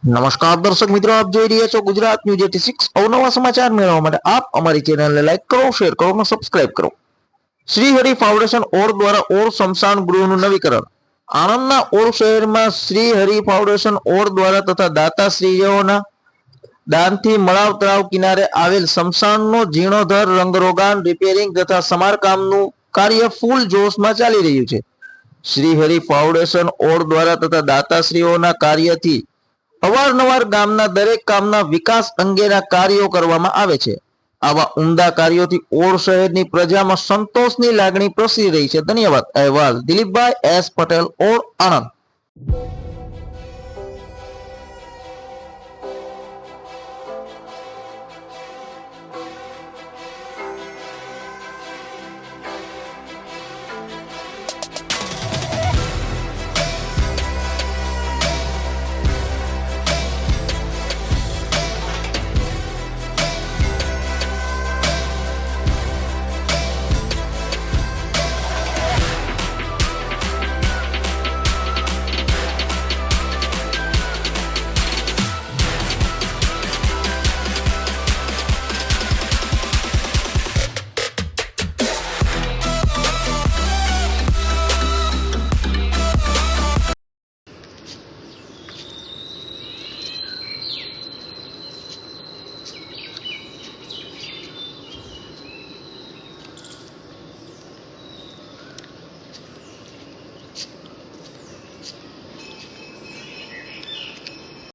નમસ્કાર દર્શક મિત્રો, આપ જોઈ રહ્યા છો ગુજરાત ન્યૂઝ 86। અવનવા સમાચાર મેળવવા માટે આપ અમારી ચેનલને લાઈક કરો, શેર કરો અને સબસ્ક્રાઇબ કરો। શ્રી હરિ ફાઉન્ડેશન ઓર દ્વારા ઓર સ્મશાન ગૃહનું નવીકરણ। આણંદના ઓર શહેરમાં શ્રી હરિ ફાઉન્ડેશન ઓર દ્વારા તથા દાતાશ્રીઓના દાનથી મળાવ તળાવ કિનારે આવેલ સ્મશાનનો જીર્ણોદ્ધાર, રંગરોગાન, રિપેરિંગ તથા સમારકામનું કાર્ય ફૂલ જોશમાં ચાલી રહ્યું છે। શ્રી હરિ ફાઉન્ડેશન ઓર દ્વારા તથા દાતાશ્રીઓના કાર્યથી અવારનવાર ગામના દરેક કામના વિકાસ અંગેના કાર્યો કરવામાં આવે છે। આવા ઉમદા કાર્યોથી ઓર શહેરની પ્રજામાં સંતોષની લાગણી પ્રસરી રહી છે। ધન્યવાદ। અહેવાલ દિલીપભાઈ એસ પટેલ, ઓર, આણંદ।